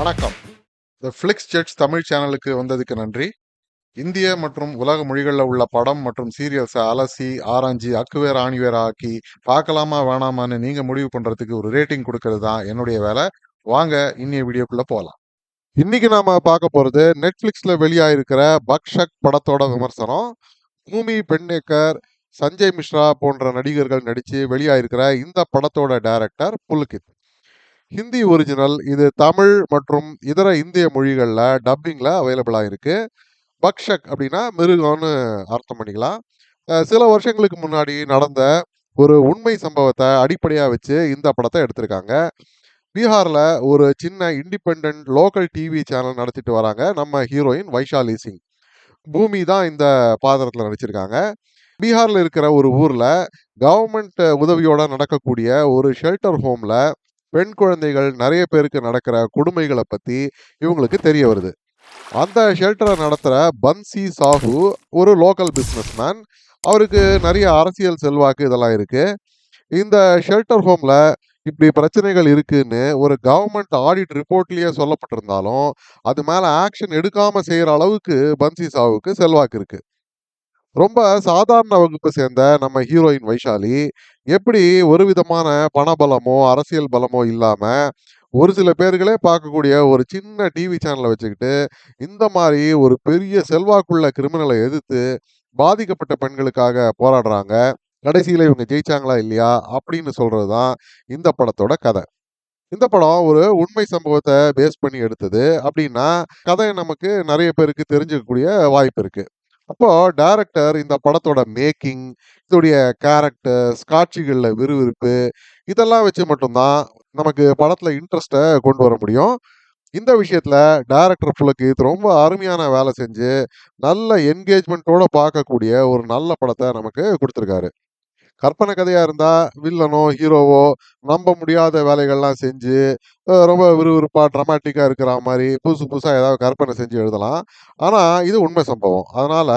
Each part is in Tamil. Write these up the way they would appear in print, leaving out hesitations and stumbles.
வணக்கம். த ஃபிளிக்ஸ் ஜெட்ஸ் தமிழ் சேனலுக்கு வந்ததுக்கு நன்றி. இந்திய மற்றும் உலக மொழிகளில் உள்ள படம் மற்றும் சீரியல்ஸை அலசி ஆராய்ஞ்சி அக்குவேர் ஆணிவேர் ஆக்கி பார்க்கலாமா வேணாமான்னு நீங்க முடிவு பண்றதுக்கு ஒரு ரேட்டிங் கொடுக்கறது தான் என்னுடைய வேலை. வாங்க இன்னைய வீடியோக்குள்ள போகலாம். இன்னைக்கு நாம பார்க்க போறது நெட்ஃபிளிக்ஸ்ல வெளியாயிருக்கிற பக்ஷக் படத்தோட விமர்சனம். பூமி பெட்னேக்கர், சஞ்சய் மிஸ்ரா போன்ற நடிகர்கள் நடிச்சு வெளியாயிருக்கிற இந்த படத்தோட டைரக்டர் புல்கித். ஹிந்தி ஒரிஜினல். இது தமிழ் மற்றும் இதர இந்திய மொழிகளில் டப்பிங்கில் அவைலபிளாக இருக்கு. பக்ஷக் அப்படின்னா மிருகம்னு அர்த்தம் பண்ணிக்கலாம். சில வருஷங்களுக்கு முன்னாடி நடந்த ஒரு உண்மை சம்பவத்தை அடிப்படையாக வச்சு இந்த படத்தை எடுத்திருக்காங்க. பீகாரில் ஒரு சின்ன இண்டிபெண்ட் லோக்கல் டிவி சேனல் நடத்திட்டு வராங்க நம்ம ஹீரோயின் வைஷாலி சிங். பூமி தான் இந்த பாத்திரத்தில் நடிச்சிருக்காங்க. பீகாரில் இருக்கிற ஒரு ஊரில் கவர்மெண்ட் உதவியோட நடக்கக்கூடிய ஒரு ஷெல்டர் ஹோமில் பெண் குழந்தைகள் நிறைய பேருக்கு நடக்கிற கொடுமைகளை பற்றி இவங்களுக்கு தெரிய வருது. அந்த ஷெல்டரை நடத்துகிற பன்சி சாஹு ஒரு லோக்கல் பிஸ்னஸ்மேன். அவருக்கு நிறைய அரசியல் செல்வாக்கு இதெல்லாம் இருக்கு. இந்த ஷெல்டர் ஹோம்ல இப்படி பிரச்சனைகள் இருக்குன்னு ஒரு கவர்மெண்ட் ஆடிட் ரிப்போர்ட்லயே சொல்லப்பட்டிருந்தாலும் அது மேல ஆக்ஷன் எடுக்காம செய்யற அளவுக்கு பன்சி சாஹுக்கு செல்வாக்கு இருக்கு. ரொம்ப சாதாரண வகுப்பை சேர்ந்த நம்ம ஹீரோயின் வைஷாலி எப்படி ஒரு விதமான பணபலமோ அரசியல் பலமோ இல்லாம ஒரு சில பேர்களே பார்க்கக்கூடிய ஒரு சின்ன டிவி சேனலை வச்சுக்கிட்டு இந்த மாதிரி ஒரு பெரிய செல்வாக்குள்ள கிரிமினலை எதிர்த்து பாதிக்கப்பட்ட பெண்களுக்காக போராடுறாங்க. கடைசியில இவங்க ஜெயிச்சாங்களா இல்லையா அப்படின்னு சொல்றதுதான் இந்த படத்தோட கதை. இந்த படம் ஒரு உண்மை சம்பவத்தை பேஸ் பண்ணி எடுத்தது அப்படின்னா கதை நமக்கு நிறைய பேருக்கு தெரிஞ்சுக்கக்கூடிய வாய்ப்பு இருக்கு. அப்போ டைரக்டர் இந்த படத்தோட மேக்கிங், இதோடைய கேரக்டர்ஸ், காட்சிகள்ல விறுவிறுப்பு இதெல்லாம் வச்சு மட்டும்தான் நமக்கு படத்துல இன்ட்ரெஸ்ட்டை கொண்டு வர முடியும். இந்த விஷயத்துல டைரக்டர் புலகித் ரொம்ப அருமையான வேலை செஞ்சு நல்ல என்கேஜ்மெண்ட்டோட பார்க்கக்கூடிய ஒரு நல்ல படத்தை நமக்கு கொடுத்துருக்காரு. கற்பனை கதையா இருந்தா வில்லனோ ஹீரோவோ நம்ப முடியாத வேலைகள்லாம் செஞ்சு ரொம்ப விறுவிறுப்பா ட்ரமாட்டிக்கா இருக்கிற மாதிரி புதுசு புதுசா ஏதாவது கற்பனை செஞ்சு எழுதலாம். ஆனா இது உண்மை சம்பவம். அதனால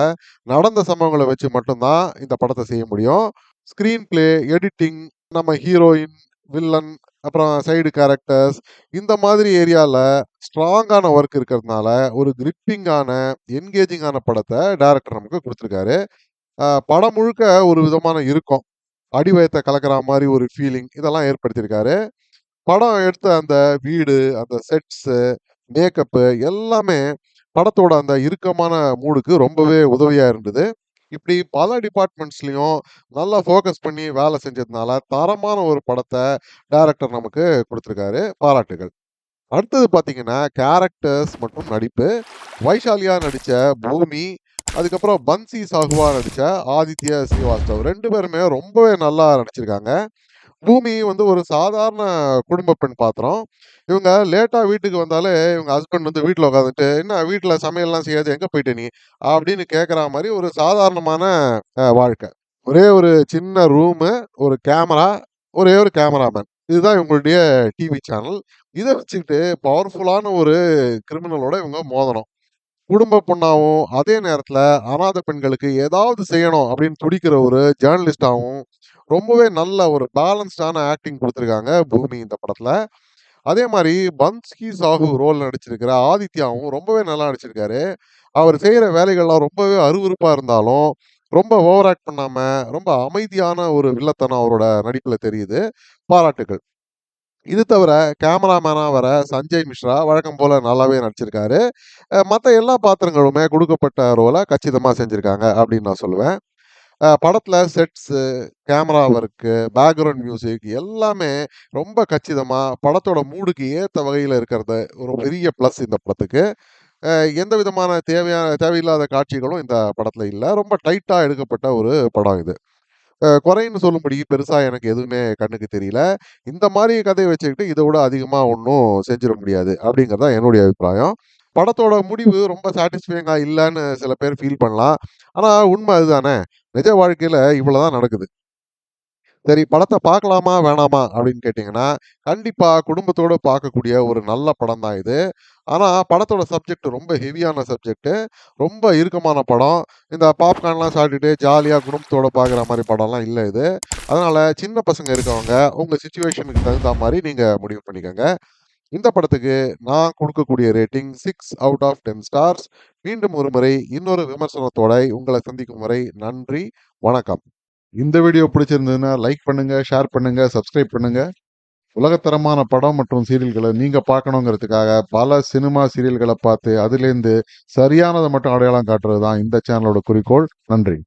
நடந்த சம்பவங்களை வச்சு மட்டும்தான் இந்த படத்தை செய்ய முடியும். ஸ்கிரீன் பிளே, எடிட்டிங், நம்ம ஹீரோயின், வில்லன், அப்புறம் சைடு கேரக்டர்ஸ் இந்த மாதிரி ஏரியால ஸ்ட்ராங்கான ஒர்க் இருக்கிறதுனால ஒரு கிரிப்பிங்கான என்கேஜிங்கான படத்தை டைரக்டர் நமக்கு கொடுத்துருக்காரு. படம் முழுக்க ஒரு விதமான இருக்கும், அடிவயத்தை கலக்கிற மாதிரி ஒரு ஃபீலிங் இதெல்லாம் ஏற்படுத்தியிருக்காரு. படம் எடுத்த அந்த வீடு, அந்த செட்ஸு, மேக்கப்பு எல்லாமே படத்தோட அந்த இறுக்கமான மூடுக்கு ரொம்பவே உதவியா இருந்தது. இப்படி பல டிபார்ட்மெண்ட்ஸ்லயும் நல்லா ஃபோக்கஸ் பண்ணி வேலை செஞ்சதுனால தரமான ஒரு படத்தை டைரக்டர் நமக்கு கொடுத்துருக்காரு. பாராட்டுகள். அடுத்தது பார்த்தீங்கன்னா கேரக்டர்ஸ் மற்றும் நடிப்பு. வைஷாலியா நடித்த பூமி, அதுக்கப்புறம் பன்சி சாகுவா நடித்த ஆதித்ய ஸ்ரீவாஸ்தவ் 2 பேருமே ரொம்பவே நல்லா நடிச்சிருக்காங்க. பூமி வந்து ஒரு சாதாரண குடும்ப பெண் பாத்திரம். இவங்க லேட்டா வீட்டுக்கு வந்தாலே இவங்க ஹஸ்பண்ட் வந்து வீட்ல உட்காந்துட்டு, "என்ன வீட்ல சமையல்லாம் செய்யாது எங்க போயிட்ட நீ?" அப்படின்னு கேட்குற மாரி ஒரு சாதாரணமான வாழ்க்கை. ஒரே ஒரு சின்ன ரூமு, ஒரு கேமரா, ஒரே ஒரு கேமராமேன். இதுதான் இவங்களுடைய டிவி சேனல். இத வச்சுக்கிட்டு பவர்ஃபுல்லான ஒரு கிரிமினலோட இவங்க மோதணும். குடும்ப பொண்ணாவும், அதே நேரத்துல அனாதை பெண்களுக்கு ஏதாவது செய்யணும் அப்படின்னு துடிக்கிற ஒரு ஜேர்னலிஸ்டாவும் ரொம்பவே நல்ல ஒரு பேலன்ஸ்டான ஆக்டிங் குடுத்துருக்காங்க பூமி இந்த படத்துல. அதே மாரி பன்ஸ்கி சாஹு ரோல் நடிச்சிருக்கிற ஆதித்யாவும் ரொம்பவே நல்லா நடிச்சிருக்காரு. அவர் செய்யற வேலைகள்லாம் ரொம்பவே அருவருப்பா இருந்தாலும், ரொம்ப ஓவர் ஆக்ட் பண்ணாம, ரொம்ப அமைதியான ஒரு வில்லத்தனம் அவரோட நடிப்புல தெரியுது. பாராட்டுக்கள். இது தவிர கேமராமேனா வர சஞ்சய் மிஸ்ரா வழக்கம் போல நல்லாவே நடிச்சிருக்காரு. மத்த எல்லா பாத்திரங்களுமே குடுக்கப்பட்ட ரோல கச்சிதமா செஞ்சிருக்காங்க அப்படின்னு நான் சொல்லுவேன். படத்துல sets, camera work, background music எல்லாமே ரொம்ப கச்சிதமா படத்தோட மூடுக்கு ஏத்த வகையில இருக்கிறது ஒரு பெரிய ப்ளஸ் இந்த படத்துக்கு. எந்த விதமான தேவையில்லாத காட்சிகளும் இந்த படத்துல இல்ல. ரொம்ப டைட்டா எடுக்கப்பட்ட ஒரு படம் இது. குறைன்னு சொல்லும்படி பெருசா எனக்கு எதுவுமே கண்ணுக்கு தெரியல. இந்த மாரி கதைய வச்சுக்கிட்டு இத விட அதிகமா ஒண்ணும் செஞ்சிட முடியாது அப்படிங்கிறது தான் என்னுடைய அபிப்பிராயம். படத்தோட முடிவு ரொம்ப சாட்டிஸ்ஃபையிங்கா இல்லன்னு சில பேர் ஃபீல் பண்ணலாம். ஆனா உண்மை அதுதானே. நிஜ வாழ்க்கையில இவ்வளவுதான் நடக்குது. சரி, படத்த பார்க்கலாமா? வேணாமா? அப்படின்னு கேட்டீங்கன்னா, கண்டிப்பா குடும்பத்தோட பார்க்கக்கூடிய ஒரு நல்ல படம் தான் இது. ஆனா, படத்தோட சப்ஜெக்ட் ரொம்ப ஹெவியான சப்ஜெக்ட். ரொம்ப இறுக்கமான படம். இந்த பாப்கார்ன்லாம் சாப்பிட்டுட்டு ஜாலியா குடும்பத்தோட பார்க்குற மாரி படம்லாம் இல்ல இது. அதனால சின்ன பசங்க இருக்கவங்க, உங்க சிச்சுவேஷனுக்கு தகுந்தா மாரி நீங்க முடிவு பண்ணிக்கங்க. இந்த படத்துக்கு நான் கொடுக்கக்கூடிய ரேட்டிங் 6 அவுட் ஆஃப் 10 ஸ்டார்ஸ். மீண்டும் ஒரு முறை இன்னொரு விமர்சனத்தோட உங்களை சந்திக்கும் வரை நன்றி, வணக்கம். இந்த வீடியோ பிடிச்சிருந்ததுன்னா லைக் பண்ணுங்க, ஷேர் பண்ணுங்க, சப்ஸ்கிரைப் பண்ணுங்க. உலகத்தரமான படம் மற்றும் சீரியல்களை நீங்க பார்க்கணுங்கிறதுக்காக பல சினிமா சீரியல்களை பார்த்து அதுலேருந்து சரியானதை மட்டும் அடையாளம் காட்டுறது தான் இந்த சேனலோட குறிக்கோள். நன்றி.